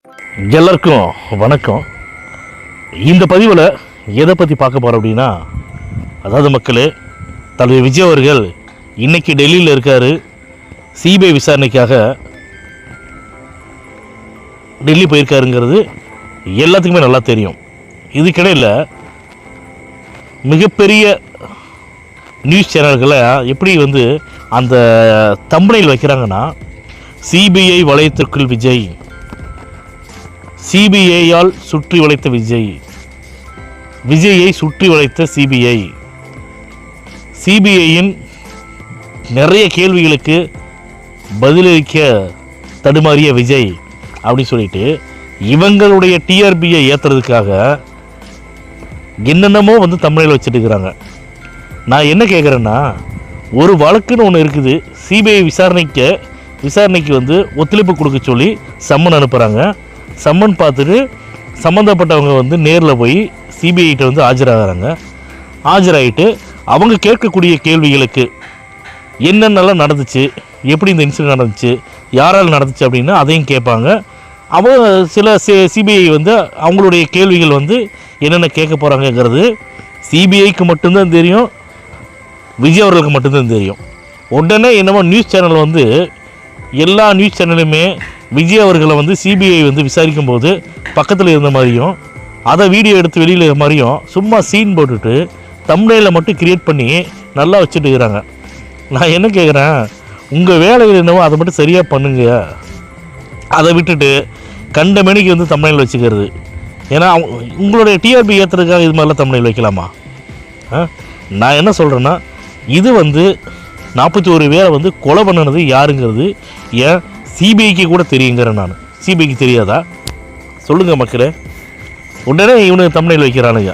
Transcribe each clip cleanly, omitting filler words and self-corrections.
எல்லாருக்கும் வணக்கம். இந்த பதிவில் எதை பற்றி பார்க்க போகிறோம் அப்படின்னா, அதாவது மக்களே, தலைவர் விஜய் அவர்கள் இன்றைக்கி டெல்லியில் இருக்கார். சிபிஐ விசாரணைக்காக டெல்லி போயிருக்காருங்கிறது எல்லாத்துக்குமே நல்லா தெரியும். இதுக்கிடையில் மிகப்பெரிய நியூஸ் சேனல்களை எப்படி அந்த தம்பனையில் வைக்கிறாங்கன்னா, சிபிஐ வளையத்திற்குள் விஜய், சிபிஐயால் சுற்றி வளைத்த விஜய், விஜயை சுற்றி வளைத்த சிபிஐ, சிபிஐயின் நிறைய கேள்விகளுக்கு பதிலளிக்க தடுமாறிய விஜய் அப்படின்னு சொல்லிட்டு இவங்களுடைய டிஆர்பியை ஏற்றுறதுக்காக என்னென்னமோ தமிழில் வச்சுட்டு இருக்கிறாங்க. நான் என்ன கேட்குறேன்னா, ஒரு வழக்குன்னு ஒன்று இருக்குது. சிபிஐ விசாரணைக்கு ஒத்துழைப்பு கொடுக்க சொல்லி சம்மன் அனுப்புகிறாங்க. சம்மன் பார்த்துட்டு சம்மந்தப்பட்டவங்க நேரில் போய் சிபிஐட்ட ஆஜராகிறாங்க. ஆஜராகிட்டு அவங்க கேட்கக்கூடிய கேள்விகளுக்கு என்னென்னலாம் நடந்துச்சு, எப்படி இந்த இன்சிடென்ட் நடந்துச்சு, யாரால் நடந்துச்சு அப்படின்னு அதையும் கேட்பாங்க. அவங்க சில சிபிஐ அவங்களுடைய கேள்விகள் என்னென்ன கேட்க போகிறாங்கங்கிறது சிபிஐக்கு மட்டும்தான் தெரியும், விஜய் அவர்களுக்கு மட்டும்தான் தெரியும். உடனே என்னமோ நியூஸ் சேனல் எல்லா நியூஸ் சேனலுமே விஜய் அவர்களை சிபிஐ விசாரிக்கும் போது பக்கத்தில் இருந்த மாதிரியும் அதை வீடியோ எடுத்து வெளியில் இருந்த மாதிரியும் சும்மா சீன் போட்டுட்டு தம்ப்நெயிலை மட்டும் கிரியேட் பண்ணி நல்லா வச்சுட்டு இருக்கிறாங்க. நான் என்ன கேட்குறேன், உங்கள் வேலையில் என்னவோ அதை மட்டும் சரியாக பண்ணுங்க. அதை விட்டுட்டு கண்ட மணிக்கு தம்ப்நெயில் வச்சுக்கிறது. ஏன்னா உங்களுடைய டிஆர்பி ஏற்றுறதுக்காக இது மாதிரிலாம் தம்ப்நெயில் வைக்கலாமா? நான் என்ன சொல்கிறேன்னா, இது 41 பேரை கொலை பண்ணினது யாருங்கிறது ஏன் சிபிஐக்கு கூட தெரியுங்கிறேன். நான் சிபிஐக்கு தெரியாதா? சொல்லுங்கள் மக்களே. உடனே இவனுக்கு தம்ப்நெயில் வைக்கிறானுங்க.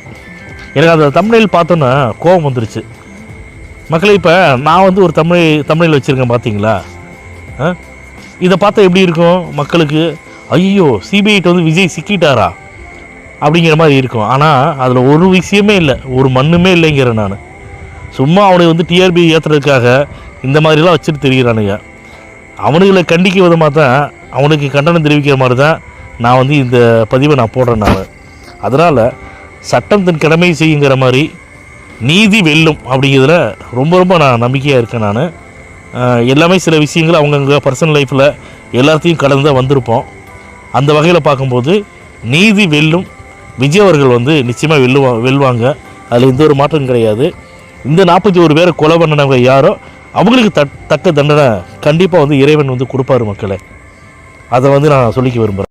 எனக்கு அந்த தம்ப்நெயில் பார்த்தோன்னா கோபம் வந்துருச்சு. மக்களே, இப்போ நான் ஒரு தம்ப்நெயில் வச்சுருக்கேன் பார்த்தீங்களா? இதை பார்த்தா எப்படி இருக்கும் மக்களுக்கு? ஐயோ, சிபிஐட்ட விஜய் சிக்கிட்டாரா அப்படிங்கிற மாதிரி இருக்கும். ஆனால் அதில் ஒரு விஷயமே இல்லை, ஒரு மண்ணுமே இல்லைங்கிறேன் நான். சும்மா அவனுக்கு டிஆர்பி ஏற்றுறதுக்காக இந்த மாதிரிலாம் வச்சுட்டு தெரிகிறானுங்க. அவனுங்களை கண்டிக்க விதமாக தான், அவனுக்கு கண்டனம் தெரிவிக்கிற மாதிரி தான் நான் இந்த பதிவை நான் போடுறேன். நான் அதனால் சட்டம் தன் கடமை செய்யுங்கிற மாதிரி நீதி வெல்லும் அப்படிங்கிறதுல ரொம்ப நான் நம்பிக்கையாக இருக்கேன். நான் எல்லாமே சில விஷயங்கள் அவங்கவுங்க பர்சனல் லைஃப்பில் எல்லாத்தையும் கடந்து தான் வந்திருப்போம். அந்த வகையில் பார்க்கும்போது நீதி வெல்லும். விஜய் அவர்கள் நிச்சயமாக வெல்வாங்க. அதில் எந்த ஒரு மாற்றம் கிடையாது. இந்த 41 பேரை கொலை பண்ணினவங்க யாரோ அவங்களுக்கு தக்க தண்டனை கண்டிப்பாக இறைவன் கொடுப்பாரு மக்களே. அதை நான் சொல்லிக்க விரும்புகிறேன்.